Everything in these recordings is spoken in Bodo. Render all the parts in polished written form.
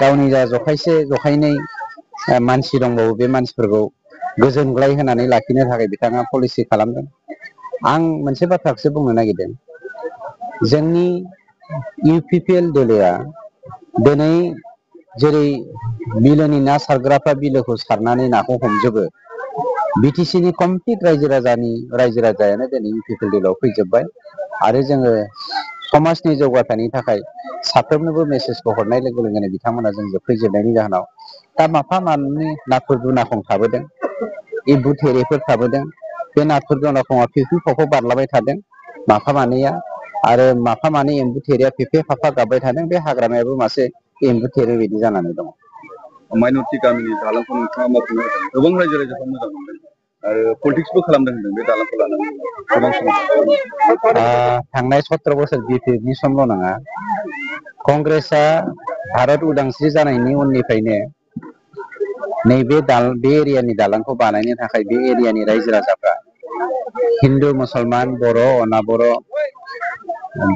गावनि जा जखायसे जखायनै मानसि दंबावो बे मानसिफोरखौ गोजोनग्लाय होनानै लाखिनो थाखाय बिथाङा पलिसि खालामदों। आं मोनसे बाथ्राखौसो बुंनो नागिरदों, जोंनि इउपिपिएल दोलोआ दिनै जेरै बिलोनि ना सारग्राफ्रा बिलोखौ सारनानै नाखौ हमजोबो, बिटिसिनि कमप्लिट रायजो राजायानो दिनै इउपिपिएल दोलोआव फैजोब्बाय आरो जोङो समाजनि जौगाथायनि थाखाय साफ्रोमनोबो मेसेजखौ हरनाय लोगो लोगोनो बिथांमोना जोंजों फैजोबनायनि जाहोनाव दा माफा मानै नाथुर दुनाखं थाबोदों, एम्बु थेरेफोर थाबोदों। बे नाथुर दुनाखङा फिफि फाफाव बारलाबाय थादों माफा मानैया, आरो माफा मानै एम्बु थेरेया फेफे फाफा गाबबाय थादों। बे हाग्रामायाबो मासे एम्बु थेरे बायदि जानानै दङ। माइनरिटि गामिनि दालांखौ नोंथाङा मावफुंनो होदों, गोबां रायजो राजाखौ मोजां मोनदों आरो पलिटिक्सबो खालामदों होनदों बे दालांखौ लानानै गोबां समाव। थांनाय 17 बोसोर बिपिएफनि समल' नङा, कंग्रेसआ भारत उदांस्रि जानायनि उननिफ्रायनो नैबे बे एरियानि दालांखौ बानायनो थाखाय बे एरियानि रायजो राजाफ्रा हिन्दु मुसलमान बर' अना बर'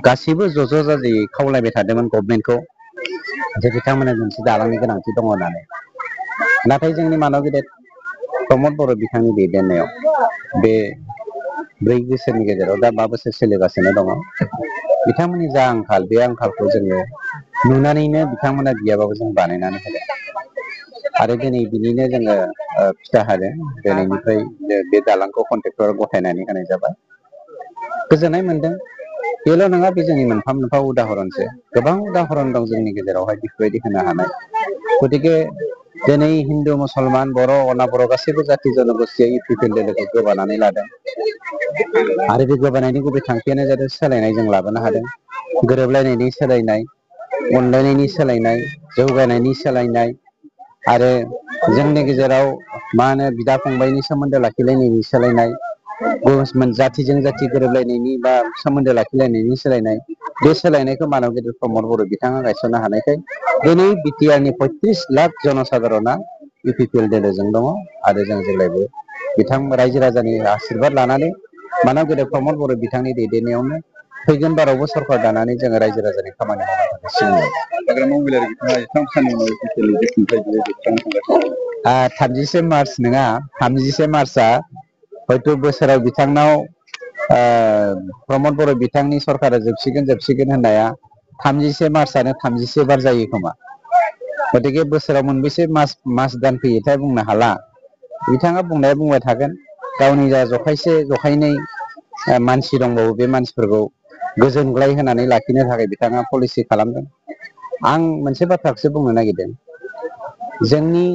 गासैबो ज' जाजायै खावलायबाय थादोंमोन गभर्नमेन्टखौ जे बिथांमोना मोनसे दालांनि गोनांथि दङ होननानै। नाथाय जोंनि मानब गेदेर प्रमद बर' बिथांनि दैदेननायाव बे 4 बोसोरनि गेजेराव दा 5 बोसोर सोलिगासिनो दङ। बिथांमोननि जा आंखाल, बे आंखालखौ जोङो नुनानैनो बिथांमोना बियाबाबो जों बानायनानै होदों आरो दिनै बिनिनो जोङो फिथा होदों। दिनैनिफ्राय बे दालांखौ कन्ट्रेक्टर गथायनानै होनाय जाबाय। गोजोननाय मोनदों। बेल' नङा, बे जोंनि मोनफा मोनफा उदाहरनसो। गोबां उदाहरन दं जोंनि गेजेरावहाय बेफोरबायदि होनो हानाय। गतिके दिनै हिन्दु मुसलमान बर' अना बर' गासैबो जाथि जनगोष्ठीया इउपिपिएल दोलोखौ गोबानानै लादों आरो बे गोबानायनि गुबै थांखियानो जादों सोलायनाय जों लाबोनो हादों। गोरोबलायनायनि सोलायनाय, अनलायनायनि सोलायनाय, जौगानायनि सोलायनाय आरो जोंनि गेजेराव बिदा फंबायनि सोमोन्दो लाखिलायनायनि सोलायनाय, जाथिजों जाथि गोरोबलायनायनि बा सोमोन्दो लाखिलायनायनि सोलायनाय, बे सोलायनायखौ मानब गेदेर प्रमद बर' बिथाङा गायसननो हानायखाय दिनै बिटिआरनि 35 लाख जनसाधारना इउपिपिएल दोलोजों दङ आरो जों जेब्लायबो बिथां रायजो राजानि आशीर्बाद लानानै मानब गेदेर प्रमद बर' बिथांनि दैदेननायावनो फैगोन बारावबो सरकार दानानै जोङो रायजो राजानि खामानि मावनो थाखाय सिगां 30 मार्च नङा, 30 मार्चआ हयथ' बोसोराव बिथांनाव प्रमद बर' बिथांनि सरकारा जोबसिगोन होननाया 31 मार्चआनो 31 बार जायो खोमा। गतिके बोसोराव मोनबेसे मास दान फैयोथाय बुंनो हाला। बिथाङा बुंनाया बुंबाय थागोन, गावनि जा जखायसे जखायनै मानसि दंबावो बे मानसिफोरखौ गोजोनग्लाय होनानै लाखिनो थाखाय बिथाङा पलिसि खालामदों। आं मोनसे बाथ्राखौसो बुंनो नागिरदों, जोंनि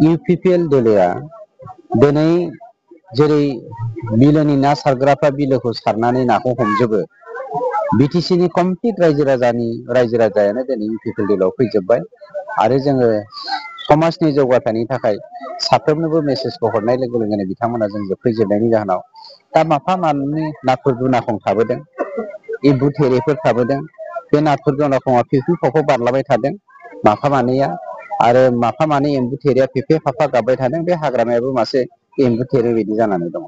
इउपिपिएल दोलोआ दिनै जेरै बिलोनि ना सारग्राफ्रा बिलोखौ सारनानै नाखौ हमजोबो, बिटिसिनि कमप्लिट रायजो राजायानो दिनै इउपिपिएल दोलोआव फैजोब्बाय आरो जोङो समाजनि जौगाथायनि थाखाय साफ्रोमनोबो मेसेजखौ हरनाय लोगो लोगोनो बिथांमोना जोंजों फैजोबनायनि जाहोनाव दा माफा मानै नाथुर दुनाखं थाबोदों, एम्बु थेरेफोर थाबोदों। बे नाथुर दुनाखङा फिफि फाफाव बारलाबाय थादों माफा मानैया, आरो माफा मानै एम्बु थेरेया फेफे फाफा गाबबाय थादों। बे हाग्रामायाबो मासे एम्बु थेरे बायदि जानानै दङ।